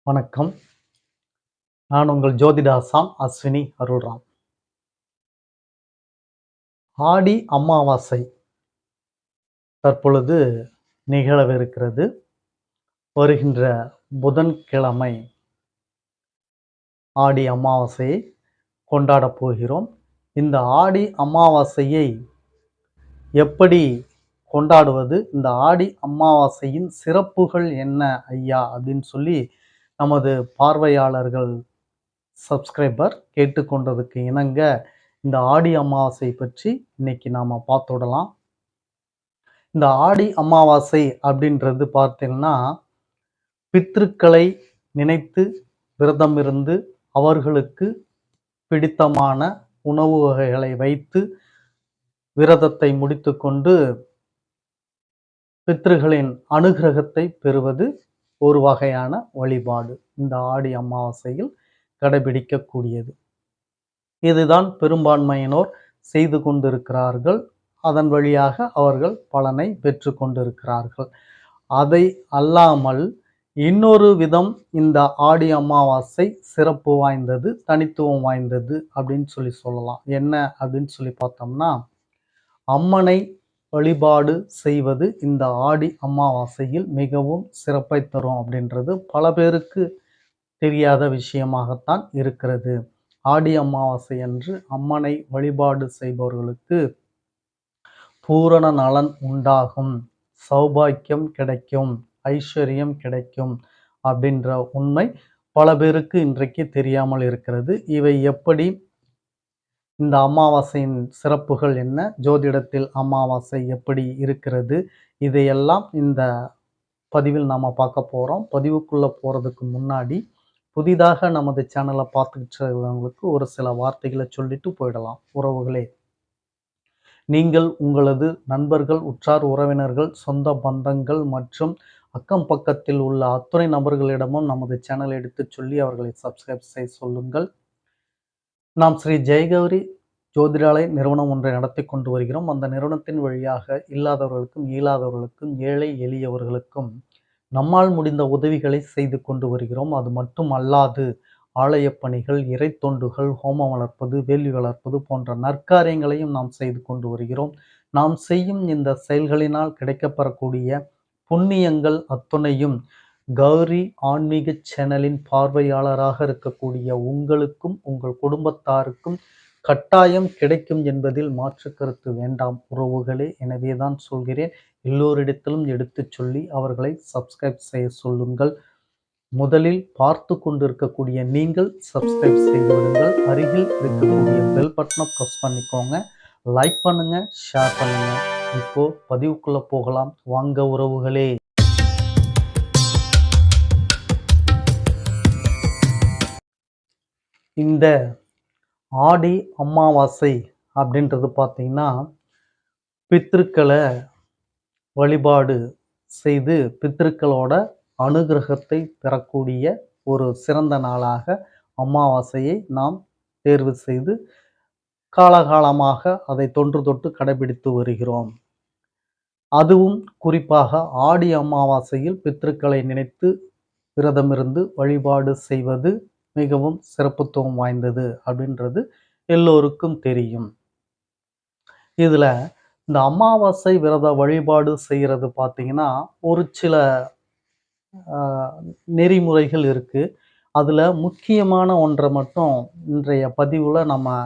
வணக்கம். நான் உங்கள் ஜோதிடாசான் அஸ்வினி அருள்ராம். ஆடி அமாவாசை தற்பொழுது நிகழவிருக்கிறது. வருகின்ற புதன்கிழமை ஆடி அமாவாசையை கொண்டாடப் போகிறோம். இந்த ஆடி அமாவாசையை எப்படி கொண்டாடுவது? இந்த ஆடி அமாவாசையின் சிறப்புகள் என்ன ஐயா? அப்படின்னு சொல்லி நமது பார்வையாளர்கள் சப்ஸ்கிரைபர் கேட்டுக்கொண்டதுக்கு இணங்க இந்த ஆடி அமாவாசை பற்றி இன்னைக்கு நாம பார்த்துடலாம். இந்த ஆடி அமாவாசை அப்படின்றது பார்த்தீங்கன்னா, பித்ருக்களை நினைத்து விரதம் இருந்து அவர்களுக்கு பிடித்தமான உணவு வகைகளை வைத்து விரதத்தை முடித்துக்கொண்டு பித்ருகளின் அனுகிரகத்தை பெறுவது ஒரு வகையான வழிபாடு. இந்த ஆடி அமாவாசையில் கடைபிடிக்கக்கூடியது. இதுதான் பெரும்பான்மையினோர் செய்து கொண்டிருக்கிறார்கள். அதன் வழியாக அவர்கள் பலனை பெற்று கொண்டிருக்கிறார்கள். அதை அல்லாமல் இன்னொரு விதம் இந்த ஆடி அமாவாசை சிறப்பு வாய்ந்தது, தனித்துவம் வாய்ந்தது அப்படின்னு சொல்லலாம். என்ன அப்படின்னு சொல்லி பார்த்தோம்னா, அம்மனை வழிபாடு செய்வது இந்த ஆடி அமாவாசையில் மிகவும் சிறப்பை தரும் அப்படின்றது பல பேருக்கு தெரியாத விஷயமாகத்தான் இருக்கிறது. ஆடி அமாவாசை அன்று அம்மனை வழிபாடு செய்பவர்களுக்கு பூரண நலன் உண்டாகும், சௌபாக்கியம் கிடைக்கும், ஐஸ்வர்யம் கிடைக்கும் அப்படின்ற உண்மை பல பேருக்கு இன்றைக்கு தெரியாமல் இருக்கிறது. இவை எப்படி, இந்த அமாவாசையின் சிறப்புகள் என்ன, ஜோதிடத்தில் அமாவாசை எப்படி இருக்கிறது, இதையெல்லாம் இந்த பதிவில் நாம் பார்க்க போகிறோம். பதிவுக்குள்ளே போகிறதுக்கு முன்னாடி புதிதாக நமது சேனலை பார்த்துக்கிட்டு இருக்கிறவங்களுக்கு ஒரு சில வார்த்தைகளை சொல்லிட்டு போயிடலாம். உறவுகளே, நீங்கள் உங்களது நண்பர்கள், உற்றார் உறவினர்கள், சொந்த பந்தங்கள் மற்றும் அக்கம் பக்கத்தில் உள்ள அத்துணை நபர்களிடமும் நமது சேனலை எடுத்து சொல்லி அவர்களை சப்ஸ்கிரைப் செய்ய சொல்லுங்கள். நாம் ஸ்ரீ ஜெயகௌரி ஜோதிடாலய நிறுவனம் ஒன்றை நடத்தி கொண்டு வருகிறோம். அந்த நிறுவனத்தின் வழியாக இல்லாதவர்களுக்கும் இயலாதவர்களுக்கும் ஏழை எளியவர்களுக்கும் நம்மால் முடிந்த உதவிகளை செய்து கொண்டு வருகிறோம். அது மட்டும் அல்லாது ஆலயப் பணிகள், இறை தொண்டுகள், ஹோமம் வளர்ப்பது, வேள்வி வளர்ப்பது போன்ற நற்காரியங்களையும் நாம் செய்து கொண்டு வருகிறோம். நாம் செய்யும் இந்த செயல்களினால் கிடைக்கப்பெறக்கூடிய புண்ணியங்கள் அத்துணையும் கௌரி ஆன்மீக சேனலின் பார்வையாளராக இருக்கக்கூடிய உங்களுக்கும் உங்கள் குடும்பத்தாருக்கும் கட்டாயம் கிடைக்கும் என்பதில் மாற்று கருத்து வேண்டாம் உறவுகளே. எனவேதான் சொல்கிறேன், எல்லோரிடத்திலும் எடுத்து சொல்லி அவர்களை சப்ஸ்கிரைப் செய்ய சொல்லுங்கள். முதலில் பார்த்து கொண்டிருக்கக்கூடிய நீங்கள் சப்ஸ்கிரைப் செய்து விடுங்கள். அருகில் இருக்கக்கூடிய பெல் பட்டனை ப்ரெஸ் பண்ணிக்கோங்க. லைக் பண்ணுங்க, ஷேர் பண்ணுங்க. இப்போ பதிவுக்குள்ள போகலாம் வாங்க உறவுகளே. இந்த ஆடி அமாவாசை அப்படின்றது பார்த்தீங்கன்னா, பித்ருக்களை வழிபாடு செய்து பித்ருக்களோட அனுகிரகத்தை பெறக்கூடிய ஒரு சிறந்த நாளாக அமாவாசையை நாம் தேர்வு செய்து காலகாலமாக அதை தொன்று தொட்டு கடைபிடித்து வருகிறோம். அதுவும் குறிப்பாக ஆடி அமாவாசையில் பித்ருக்களை நினைத்து விரதமிருந்து வழிபாடு செய்வது மிகவும் சிறப்புத்துவம் வாய்ந்தது அப்படின்றது எல்லோருக்கும் தெரியும். இதுல இந்த அமாவாசை விரத வழிபாடு செய்கிறது பார்த்தீங்கன்னா, ஒரு சில நெறிமுறைகள் இருக்கு. அதுல முக்கியமான ஒன்றை மட்டும் இன்றைய பதிவுல நம்ம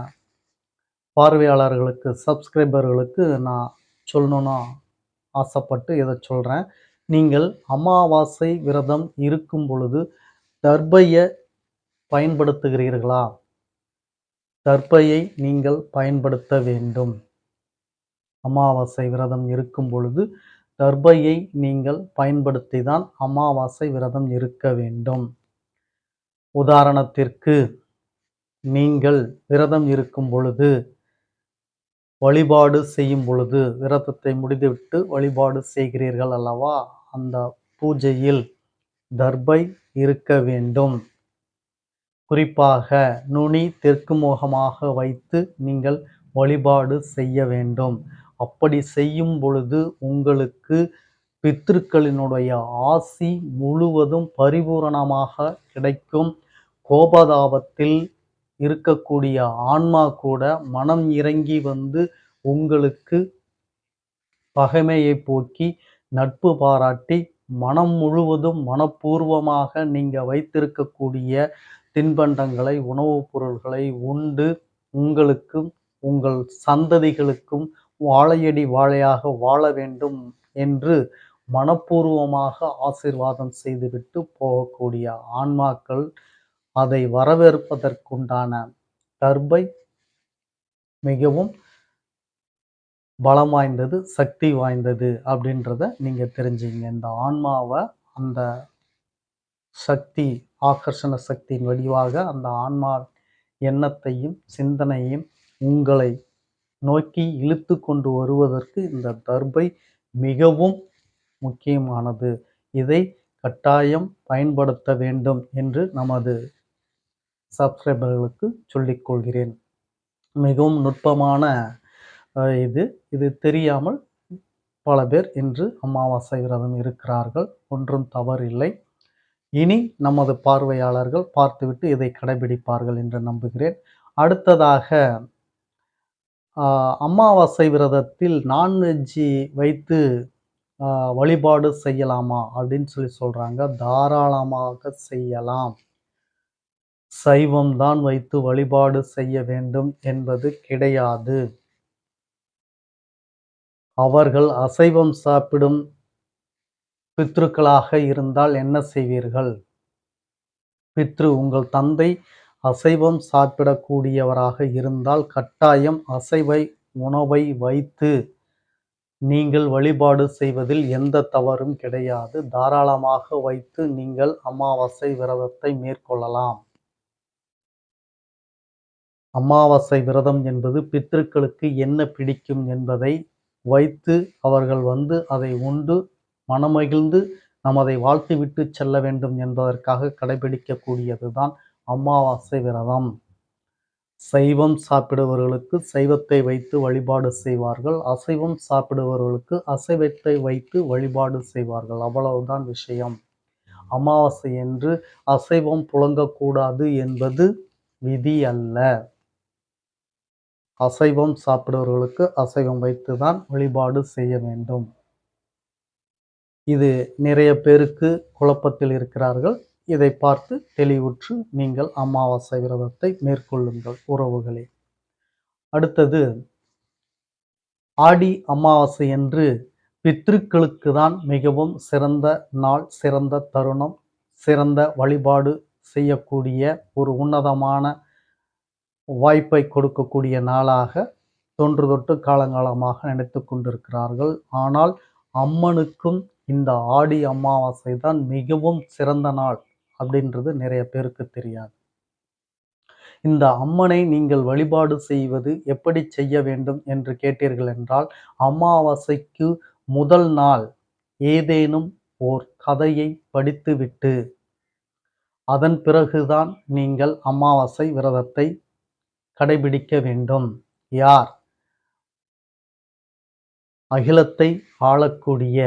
பார்வையாளர்களுக்கு, சப்ஸ்கிரைபர்களுக்கு நான் சொல்லணும்னு ஆசைப்பட்டு இதை சொல்றேன். நீங்கள் அமாவாசை விரதம் இருக்கும் பொழுது தர்பையை பயன்படுத்துகிறீர்களா? தர்பையை நீங்கள் பயன்படுத்த வேண்டும். அமாவாசை விரதம் இருக்கும் பொழுது தர்பையை நீங்கள் பயன்படுத்தி தான் அமாவாசை விரதம் இருக்க வேண்டும். உதாரணத்திற்கு, நீங்கள் விரதம் இருக்கும் பொழுது, வழிபாடு செய்யும் பொழுது, விரதத்தை முடித்துவிட்டு வழிபாடு செய்கிறீர்கள் அல்லவா, அந்த பூஜையில் தர்பை இருக்க வேண்டும். குறிப்பாக நுனி தெற்கு முகமாக வைத்து நீங்கள் வழிபாடு செய்ய வேண்டும். அப்படி செய்யும் பொழுது உங்களுக்கு பித்ருக்களினுடைய ஆசி முழுவதும் பரிபூரணமாக கிடைக்கும். கோபதாபத்தில் இருக்கக்கூடிய ஆன்மா கூட மனம் இறங்கி வந்து உங்களுக்கு பகைமையை போக்கி நட்பு பாராட்டி மனம் முழுவதும் மனப்பூர்வமாக நீங்க வைத்திருக்கக்கூடிய தின்பண்டங்களை, உணவுப் பொருள்களை உண்டு உங்களுக்கும் உங்கள் சந்ததிகளுக்கும் வாழையடி வாழையாக வாழ வேண்டும் என்று மனப்பூர்வமாக ஆசீர்வாதம் செய்துவிட்டு போகக்கூடிய ஆன்மாக்கள் அதை வரவேற்பதற்குண்டான தர்பை மிகவும் பலம் வாய்ந்தது, சக்தி வாய்ந்தது அப்படின்றத நீங்க தெரிஞ்சுங்க. இந்த ஆன்மாவை அந்த சக்தி, ஆகர்ஷண சக்தியின் வடிவாக அந்த ஆன்மா எண்ணத்தையும் சிந்தனையும் உங்களை நோக்கி இழுத்து கொண்டு வருவதற்கு இந்த தர்பை மிகவும் முக்கியமானது. இதை கட்டாயம் பயன்படுத்த வேண்டும் என்று நமது சப்ஸ்கிரைபர்களுக்கு சொல்லிக் கொள்கிறேன். மிகவும் நுட்பமான இது இது தெரியாமல் பல பேர் இன்று அமாவாசை விரதம் இருக்கிறார்கள். ஒன்றும் தவறில்லை. இனி நமது பார்வையாளர்கள் பார்த்துவிட்டு இதை கடைபிடிப்பார்கள் என்று நம்புகிறேன். அடுத்ததாக அமாவாசை விரதத்தில் நான்வெஜ்ஜி வைத்து வழிபாடு செய்யலாமா அப்படின்னு சொல்றாங்க. தாராளமாக செய்யலாம். சைவம் தான் வைத்து வழிபாடு செய்ய வேண்டும் என்பது கிடையாது. அவர்கள் அசைவம் சாப்பிடும் பித்ருக்களாக இருந்தால் என்ன செய்வீர்கள்? பித்ரு உங்கள் தந்தை அசைவம் சாப்பிடக்கூடியவராக இருந்தால் கட்டாயம் அசைவ உணவை வைத்து நீங்கள் வழிபாடு செய்வதில் எந்த தவறும் கிடையாது. தாராளமாக வைத்து நீங்கள் அமாவாசை விரதத்தை மேற்கொள்ளலாம். அமாவாசை விரதம் என்பது பித்ருக்களுக்கு என்ன பிடிக்கும் என்பதை வைத்து அவர்கள் வந்து அதை உண்டு மனமகிழ்ந்து நமதை வாழ்த்திவிட்டு செல்ல வேண்டும் என்பதற்காக கடைபிடிக்கக்கூடியதுதான் அமாவாசை விரதம். சைவம் சாப்பிடுபவர்களுக்கு சைவத்தை வைத்து வழிபாடு செய்வார்கள். அசைவம் சாப்பிடுபவர்களுக்கு அசைவத்தை வைத்து வழிபாடு செய்வார்கள். அவ்வளவுதான் விஷயம். அமாவாசை என்று அசைவம் புழங்கக்கூடாது என்பது விதி அல்ல. அசைவம் சாப்பிடுபவர்களுக்கு அசைவம் வைத்துதான் வழிபாடு செய்ய வேண்டும். இது நிறைய பேருக்கு குழப்பத்தில் இருக்கிறார்கள். இதை பார்த்து தெளிவுற்று நீங்கள் அமாவாசை விரதத்தை மேற்கொள்ளுங்கள் உறவுகளே. அடுத்தது ஆடி அமாவாசை என்று பித்ருக்களுக்கு தான் மிகவும் சிறந்த நாள், சிறந்த தருணம், சிறந்த வழிபாடு செய்யக்கூடிய ஒரு உன்னதமான வாய்ப்பை கொடுக்கக்கூடிய நாளாக தொன்று தொட்டு காலங்காலமாக நினைத்து கொண்டிருக்கிறார்கள். ஆனால் அம்மனுக்கும் இந்த ஆடி அமாவாசை தான் மிகவும் சிறந்த நாள் அப்படின்றது நிறைய பேருக்கு தெரியாது. இந்த அம்மனை நீங்கள் வழிபாடு செய்வது எப்படி செய்ய வேண்டும் என்று கேட்டீர்கள் என்றால், அமாவாசைக்கு முதல் நாள் ஏதேனும் ஓர் கதையை படித்துவிட்டு அதன் பிறகுதான் நீங்கள் அமாவாசை விரதத்தை கடைபிடிக்க வேண்டும். யார்? அகிலத்தை ஆளக்கூடிய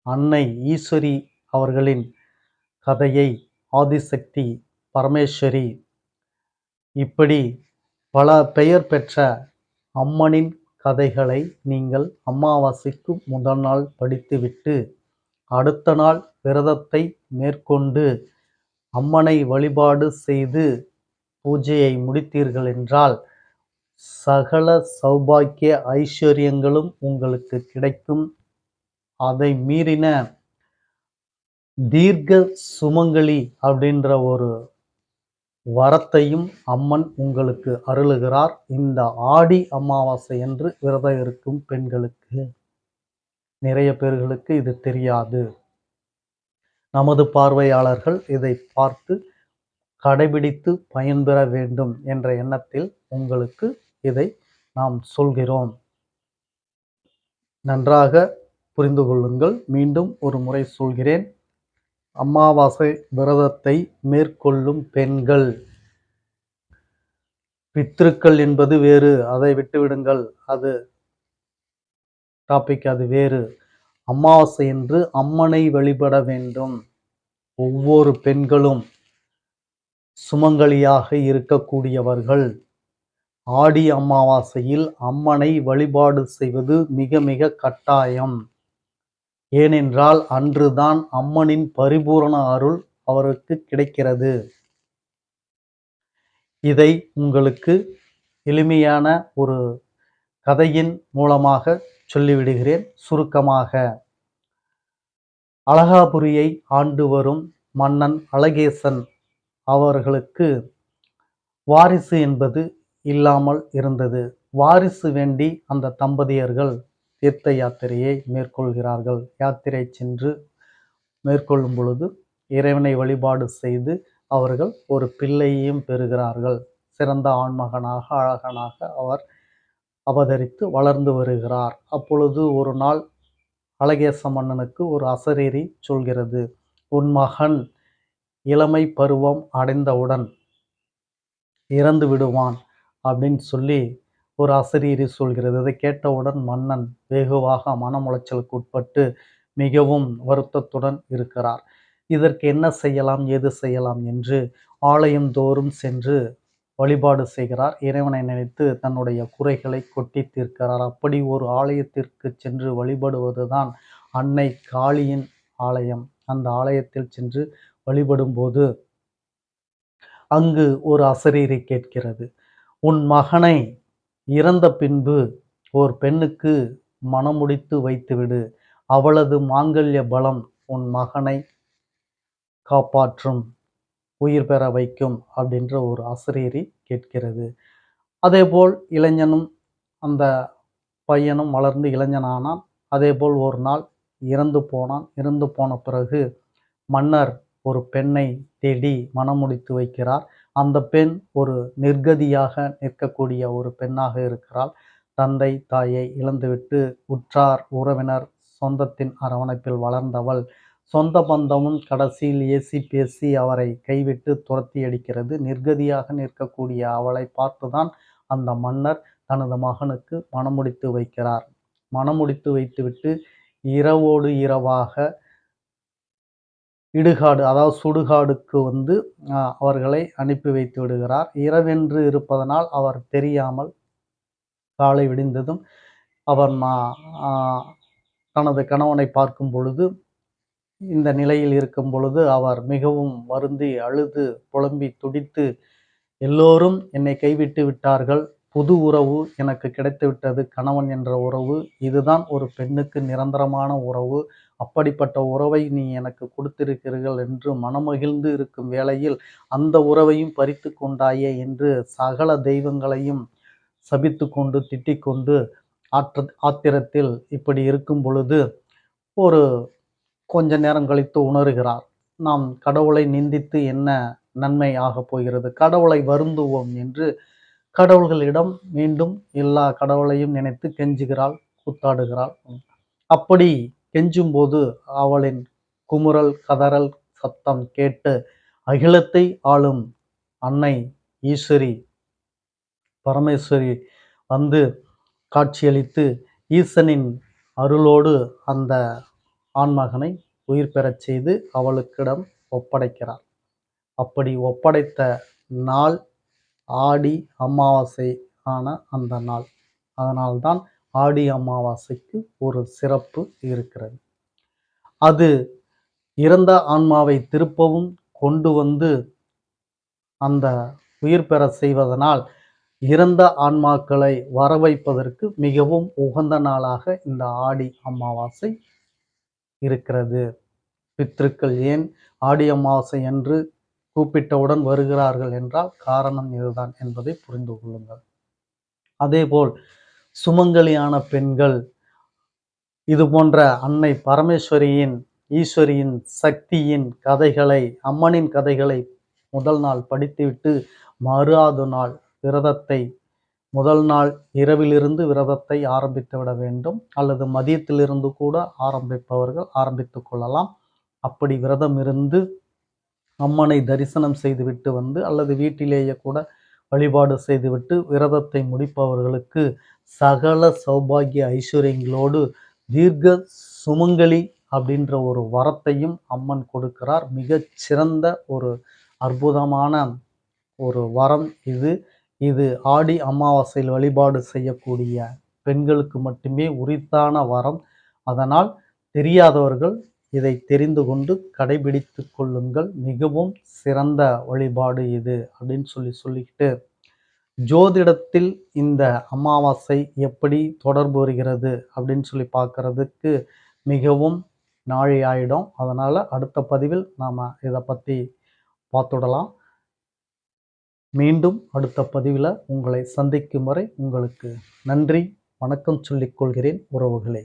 அன்னை ஈஸ்வரி அவர்களின் கதையை, ஆதிசக்தி, பரமேஸ்வரி, இப்படி பல பெயர் பெற்ற அம்மனின் கதைகளை நீங்கள் அமாவாசைக்கு முதல் நாள் படித்துவிட்டு அடுத்த நாள் விரதத்தை மேற்கொண்டு அம்மனை வழிபாடு செய்து பூஜையை முடித்தீர்கள் என்றால் சகல சௌபாக்கிய ஐஸ்வர்யங்களும் உங்களுக்கு கிடைக்கும். அதை மீறின தீர்க்க சுமங்கலி அப்படின்ற ஒரு வரத்தையும் அம்மன் உங்களுக்கு அருளுகிறார். இந்த ஆடி அமாவாசை என்று விரதம் இருக்கும் பெண்களுக்கு. நிறைய பேர்களுக்கு இது தெரியாது. நமது பார்வையாளர்கள் இதை பார்த்து கடைபிடித்து பயன்பெற வேண்டும் என்ற எண்ணத்தில் உங்களுக்கு இதை நாம் சொல்கிறோம். நன்றாக புரிந்து கொள்ளுங்கள். மீண்டும் ஒரு முறை சொல்கிறேன். அமாவாசை விரதத்தை மேற்கொள்ளும் பெண்கள், பித்ருக்கள் என்பது வேறு, அதை விட்டுவிடுங்கள். அது டாபிக், அது வேறு. அமாவாசை என்று அம்மனை வழிபட வேண்டும். ஒவ்வொரு பெண்களும் சுமங்கலியாக இருக்கக்கூடியவர்கள் ஆடி அமாவாசையில் அம்மனை வழிபாடு செய்வது மிக மிக கட்டாயம். ஏனென்றால் அன்றுதான் அம்மனின் பரிபூரண அருள் அவருக்கு கிடைக்கிறது. இதை உங்களுக்கு எளிமையான ஒரு கதையின் மூலமாக சொல்லிவிடுகிறேன். சுருக்கமாக, அழகாபுரியை ஆண்டு வரும் மன்னன் அழகேசன் அவர்களுக்கு வாரிசு என்பது இல்லாமல் இருந்தது. வாரிசு வேண்டி அந்த தம்பதியர்கள் தீர்த்த யாத்திரையை மேற்கொள்கிறார்கள். யாத்திரை சென்று மேற்கொள்ளும் பொழுது இறைவனை வழிபாடு செய்து அவர்கள் ஒரு பிள்ளையையும் பெறுகிறார்கள். சிறந்த ஆண்மகனாக அழகனாக அவர் அவதரித்து வளர்ந்து வருகிறார். அப்பொழுது ஒரு நாள் அழகேச மன்னனுக்கு ஒரு அசரீரி சொல்கிறது, உன் மகன் இளமை பருவம் அடைந்தவுடன் இறந்து விடுவான் அப்படின்னு சொல்லி ஒரு அசரீரி சொல்கிறது. இதை கேட்டவுடன் மன்னன் வெகுவாக மன உளைச்சலுக்கு உட்பட்டு மிகவும் வருத்தத்துடன் இருக்கிறார். இதற்கு என்ன செய்யலாம், ஏது செய்யலாம் என்று ஆலயம் தோறும் சென்று வழிபாடு செய்கிறார். இறைவனை நினைத்து தன்னுடைய குறைகளை கொட்டி தீர்க்கிறார். அப்படி ஒரு ஆலயத்திற்கு சென்று வழிபடுவதுதான் அன்னை காளியின் ஆலயம். அந்த ஆலயத்தில் சென்று வழிபடும்போது அங்கு ஒரு அசரீரி கேட்கிறது, உன் மகனை இறந்த பின்பு ஓர் பெண்ணுக்கு மணமுடித்து வைத்துவிடு, அவளது மாங்கல்ய பலம் உன் மகனை காப்பாற்றும், உயிர் பெற வைக்கும் அப்படின்ற ஒரு அசரீரி கேட்கிறது. அதேபோல் இளைஞனும் அந்த பையனும் வளர்ந்து இளைஞனானான். அதேபோல் ஒரு நாள் இறந்து போனான். இறந்து போன பிறகு மன்னர் ஒரு பெண்ணை தேடி மணமுடித்து வைக்கிறார். அந்த பெண் ஒரு நிர்கதியாக நிற்கக்கூடிய ஒரு பெண்ணாக இருக்கிறாள். தந்தை தாயை இழந்துவிட்டு உற்றார் உறவினர் சொந்தத்தின் அரவணைப்பில் வளர்ந்தவள். சொந்த பந்தமும் கடைசியில் ஏசி பேசி அவரை கைவிட்டு துரத்தி அடிக்கிறது. நிர்கதியாக நிற்கக்கூடிய அவளை பார்த்துதான் அந்த மன்னர் தனது மகனுக்கு மணமுடித்து வைக்கிறார். மணமுடித்து வைத்துவிட்டு இரவோடு இரவாக இடுகாடு, அதாவது சுடுகாடுக்கு வந்து அவர்களை அனுப்பி வைத்து விடுகிறார். இரவென்று இருப்பதனால் அவர் தெரியாமல் காலை விடிந்ததும் அவர் தனது கணவனை பார்க்கும் பொழுது இந்த நிலையில் இருக்கும் பொழுது அவர் மிகவும் வருந்தி அழுது புலம்பி துடித்து, எல்லோரும் என்னை கைவிட்டு விட்டார்கள், புது உறவு எனக்கு கிடைத்துவிட்டது, கணவன் என்ற உறவு, இதுதான் ஒரு பெண்ணுக்கு நிரந்தரமான உறவு, அப்படிப்பட்ட உறவை நீ எனக்கு கொடுத்திருக்கிறீர்கள் என்று மனமகிழ்ந்து இருக்கும் வேளையில் அந்த உறவையும் பறித்து கொண்டாயே என்று சகல தெய்வங்களையும் சபித்து கொண்டு திட்டிக் கொண்டு ஆத்திரத்தில் இப்படி இருக்கும் பொழுது ஒரு கொஞ்ச நேரம் கழித்து உணர்கிறார், நாம் கடவுளை நிந்தித்து என்ன நன்மை ஆகப் போகிறது, கடவுளை வருந்துவோம் என்று கடவுள்களிடம் மீண்டும் எல்லா கடவுளையும் நினைத்து கெஞ்சுகிறாள், கூத்தாடுகிறாள். அப்படி கெஞ்சும் போது அவளின் குமுறல் கதறல் சத்தம் கேட்டு அகிலத்தை ஆளும் அன்னை ஈஸ்வரி பரமேஸ்வரி வந்து காட்சியளித்து ஈசனின் அருளோடு அந்த ஆண்மகனை உயிர் பெறச் செய்து அவளுக்கிடம் ஒப்படைக்கிறார். அப்படி ஒப்படைத்த நாள் ஆடி அமாவாசை ஆன அந்த நாள். அதனால்தான் ஆடி அமாவாசைக்கு ஒரு சிறப்பு இருக்கிறது. அது இறந்த ஆன்மாவை திருப்பவும் கொண்டு வந்து அந்த உயிர் பெற செய்வதனால் இறந்த ஆன்மாக்களை வரவைப்பதற்கு மிகவும் உகந்த நாளாக இந்த ஆடி அமாவாசை இருக்கிறது. பித்ருக்கள் ஏன் ஆடி அமாவாசை என்று கூப்பிட்டவுடன் வருகிறார்கள் என்றால் காரணம் இதுதான் என்பதை புரிந்து கொள்ளுங்கள். அதேபோல் சுமங்கலியான பெண்கள் இது போன்ற அன்னை பரமேஸ்வரியின் ஈஸ்வரியின் சக்தியின் கதைகளை, அம்மனின் கதைகளை முதல் நாள் படித்துவிட்டு மறுஆது நாள் விரதத்தை முதல் நாள் இரவிலிருந்து விரதத்தை ஆரம்பித்து விட வேண்டும், அல்லது மதியத்திலிருந்து கூட ஆரம்பிப்பவர்கள் ஆரம்பித்து கொள்ளலாம். அப்படி விரதம் இருந்து அம்மனை தரிசனம் செய்துவிட்டு வந்து அல்லது வீட்டிலேயே கூட வழிபாடு செய்துவிட்டு விரதத்தை முடிப்பவர்களுக்கு சகல சௌபாகிய ஐஸ்வர்யங்களோடு தீர்க்க சுமங்கலி அப்படின்ற ஒரு வரத்தையும் அம்மன் கொடுக்கிறார். மிகச் சிறந்த ஒரு அற்புதமான ஒரு வரம் இது. இது ஆடி அமாவாசையில் வழிபாடு செய்யக்கூடிய பெண்களுக்கு மட்டுமே உரித்தான வரம். அதனால் தெரியாதவர்கள் இதை தெரிந்து கொண்டு கடைபிடித்துக் கொள்ளுங்கள். மிகவும் சிறந்த வழிபாடு இது அப்படின்னு சொல்லிக்கிட்டு, ஜோதிடத்தில் இந்த அமாவாசை எப்படி தொடர்பு வருகிறது அப்படின்னு பார்க்கறதுக்கு மிகவும் நாழி ஆயிடும். அதனால அடுத்த பதிவில் நாம இதை பத்தி பார்த்துடலாம். மீண்டும் அடுத்த பதிவில் உங்களை சந்திக்கும் வரை உங்களுக்கு நன்றி, வணக்கம் சொல்லிக் கொள்கிறேன் உறவுகளே.